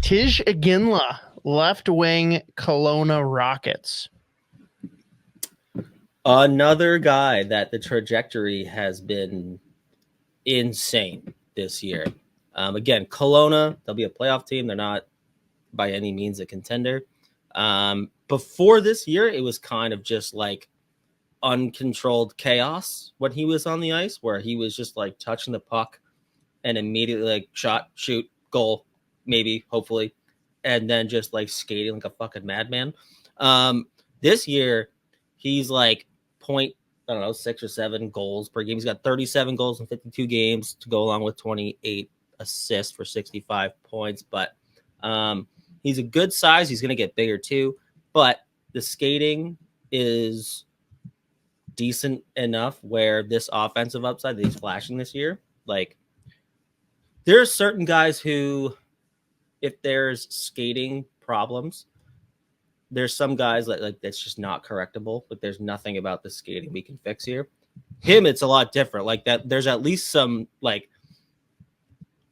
Tij Iginla, left wing, Kelowna Rockets. Another guy that the trajectory has been insane this year. Again, Kelowna, they'll be a playoff team. They're not by any means a contender. Before this year, it was kind of just like uncontrolled chaos when he was on the ice, where he was just like touching the puck and immediately like shot, shoot, goal, maybe, hopefully, and then just like skating like a fucking madman. This year, he's like I don't know, 6 or 7 goals per game. He's got 37 goals in 52 games to go along with 28 assists for 65 points. But he's a good size. He's going to get bigger too. But the skating is decent enough where this offensive upside that he's flashing this year, like there are certain guys who, if there's skating problems, there's some guys that like that's just not correctable. But there's nothing about the skating we can fix here. Him, it's a lot different. Like that, there's at least some like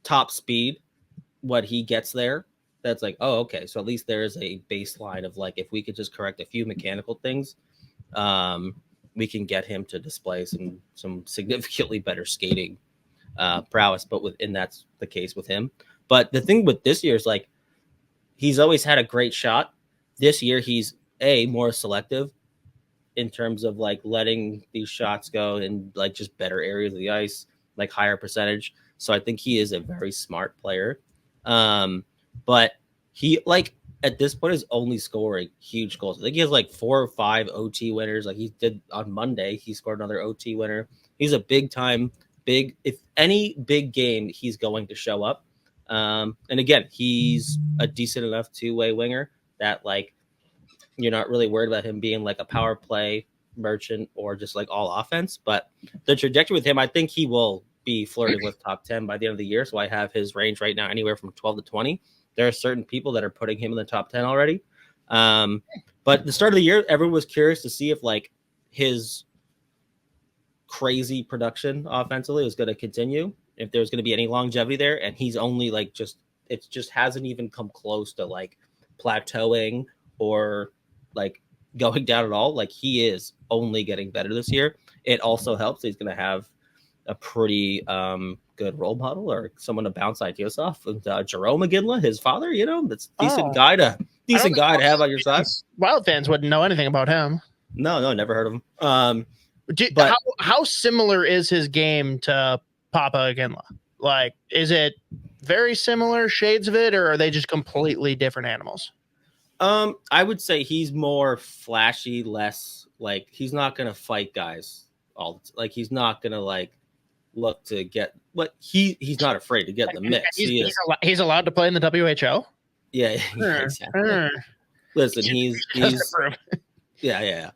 top speed. What he gets there, that's like, oh, okay. So at least there is a baseline of like, if we could just correct a few mechanical things, we can get him to display some significantly better skating prowess. But within that's the case with him. But the thing with this year is like he's always had a great shot. This year he's more selective in terms of like letting these shots go in like just better areas of the ice, like higher percentage. So I think he is a very smart player. But he like at this point is only scoring huge goals. I think he has like 4 or 5 OT winners. Like he did on Monday, he scored another OT winner. He's a if any big game, he's going to show up. And again, he's a decent enough 2-way winger that like you're not really worried about him being like a power play merchant or just like all offense. But the trajectory with him, I think he will be flirting with top 10 by the end of the year. So I have his range right now anywhere from 12 to 20. There are certain people that are putting him in the top 10 already. But the start of the year, everyone was curious to see if like his crazy production offensively was going to continue, if there's going to be any longevity there. And he's only like it just hasn't even come close to like plateauing or like going down at all. Like he is only getting better this year. It also helps he's going to have a pretty good role model or someone to bounce ideas off. And Jerome Iginla, his father, that's a decent guy to have on your side. Wild fans wouldn't know anything about him. No, never heard of him. But how similar is his game to Papa Iginla? Like, is it very similar, shades of it, or are they just completely different animals? I would say he's more flashy, less like he's not gonna fight guys like he's not gonna like look to get what he's not afraid to get in the mix. He's allowed to play in the WHL. Yeah, exactly. Listen, he's yeah.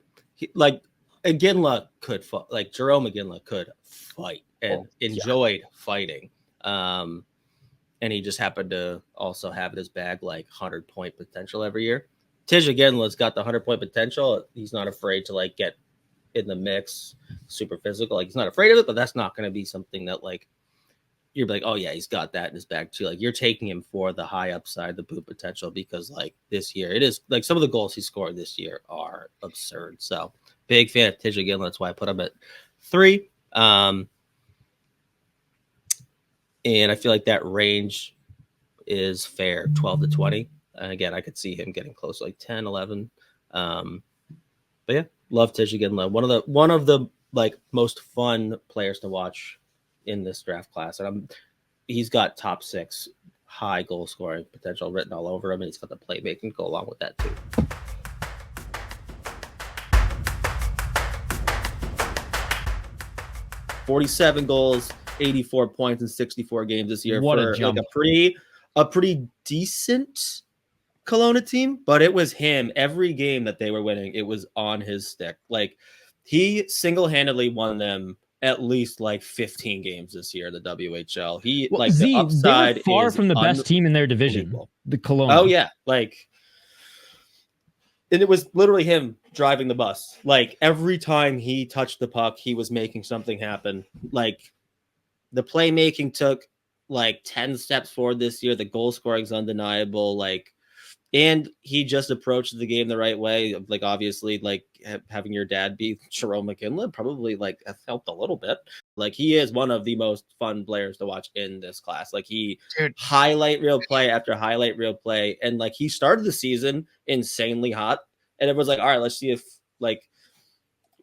Like Iginla could fight, like Jerome Iginla could fight and enjoyed fighting. And he just happened to also have in his bag like 100-point potential every year. Tij Iginla's got the 100-point potential. He's not afraid to like get in the mix, super physical. Like he's not afraid of it, but that's not going to be something that like you're like, oh yeah, he's got that in his bag too. Like you're taking him for the high upside, the boot potential, because like this year it is like some of the goals he scored this year are absurd. So big fan of Tij Iginla. That's why I put him at 3. And I feel like that range is fair, 12 to 20. And again, I could see him getting close to like 10, 11. But yeah, love Tij Iginla. One of the like most fun players to watch in this draft class. And he's got top 6 high goal scoring potential written all over him. And he's got the playmaking to go along with that too. $47 goals, 84 points in 64 games this year. What for a jump. Like a pretty decent Kelowna team, but it was him. Every game that they were winning, it was on his stick. Like he single-handedly won them at least like 15 games this year in the WHL. The upside they were far is from the best team in their division, the Kelowna. Oh yeah, and it was literally him driving the bus. Like every time he touched the puck, he was making something happen. Like the playmaking took like 10 steps forward this year. The goal scoring is undeniable. Like, and he just approached the game the right way. Like, obviously, like having your dad be Jerome McKinley probably like helped a little bit. Like, he is one of the most fun players to watch in this class. Like, he highlight reel play after highlight reel play. And like, he started the season insanely hot. And it was like, all right, let's see if like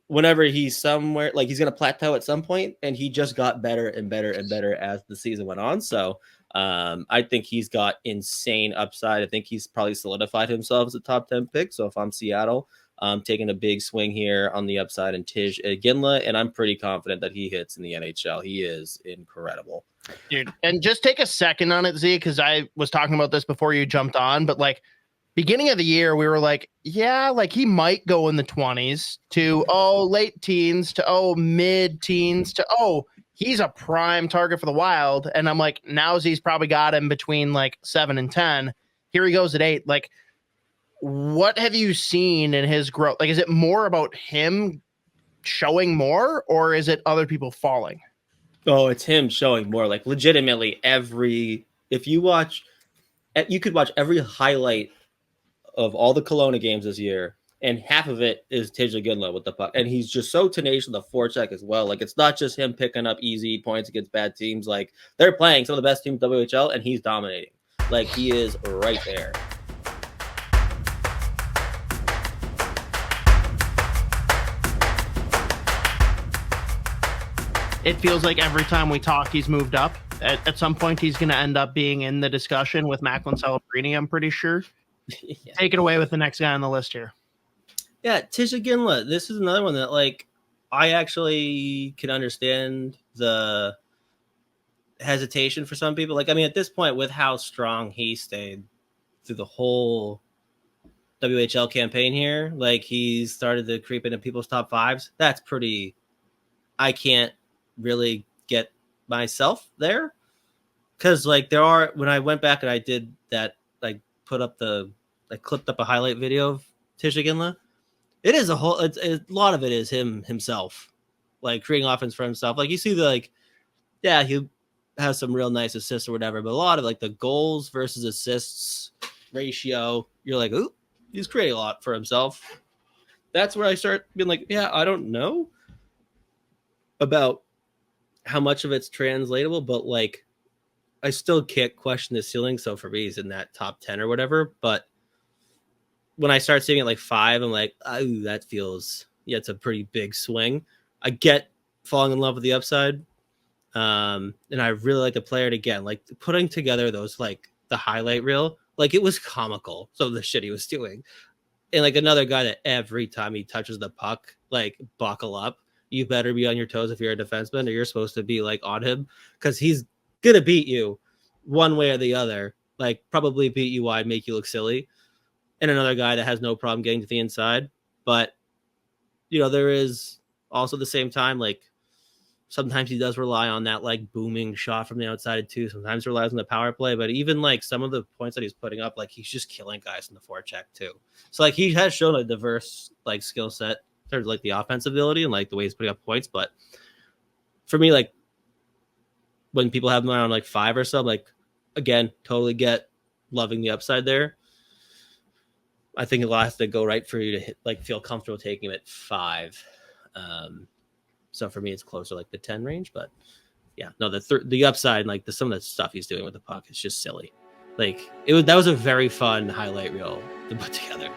whenever he's somewhere, like he's going to plateau at some point. And he just got better and better and better as the season went on. So I think he's got insane upside. I think he's probably solidified himself as a top 10 pick. So if I'm Seattle, I'm taking a big swing here on the upside in Tij Iginla, and I'm pretty confident that he hits in the NHL. He is incredible. Dude, and just take a second on it, Z, because I was talking about this before you jumped on, but like beginning of the year, we were like, yeah, like he might go in the 20s to, late teens to, mid teens to, he's a prime target for the Wild. And I'm like, now Z's probably got him between like 7 and 10. Here he goes at 8. Like, what have you seen in his growth? Like, is it more about him showing more, or is it other people falling? Oh, it's him showing more. Like, legitimately, if you watch, you could watch every highlight of all the Kelowna games this year, and half of it is Tij Iginla with the puck. And he's just so tenacious with the forecheck as well. Like, it's not just him picking up easy points against bad teams. Like, they're playing some of the best teams in WHL, and he's dominating. Like, he is right there. It feels like every time we talk, he's moved up. At some point, he's going to end up being in the discussion with Macklin Celebrini, I'm pretty sure. Yeah. Take it away with the next guy on the list here. Yeah, Tij Iginla. This is another one that, like, I actually can understand the hesitation for some people. Like, I mean, at this point, with how strong he stayed through the whole WHL campaign here, like, he's started to creep into people's top 5s. That's pretty. I can't really get myself there, because like there are, when I went back and I did that, like I clipped up a highlight video of Tij Iginla. It is a lot of it is himself, like creating offense for himself. Like, you see he has some real nice assists or whatever, but a lot of like the goals versus assists ratio, you're like, ooh, he's creating a lot for himself. That's where I start being like, yeah, I don't know about how much of it's translatable, but like I still can't question the ceiling. So for me, he's in that top 10 or whatever. But when I start seeing it like 5, I'm like, oh, that feels, it's a pretty big swing. I get falling in love with the upside. And I really like the player. And again, like putting together those, like the highlight reel, like it was comical. So the shit he was doing. And like another guy that every time he touches the puck, like buckle up. You better be on your toes if you're a defenseman, or you're supposed to be like on him, because he's gonna beat you one way or the other. Like probably beat you wide, make you look silly. And another guy that has no problem getting to the inside. But there is also at the same time, like sometimes he does rely on that like booming shot from the outside too. Sometimes he relies on the power play, but even like some of the points that he's putting up, like he's just killing guys in the forecheck too. So like he has shown a diverse like skill set in terms of like the offensive ability and like the way he's putting up points. But for me, like when people have him around like 5 or so, I'm like, again, totally get loving the upside there. I think it'll have to go right for you to feel comfortable taking him at 5. So for me, it's closer like the 10 range. But yeah, no, the upside and like some of the stuff he's doing with the puck is just silly. Like that was a very fun highlight reel to put together.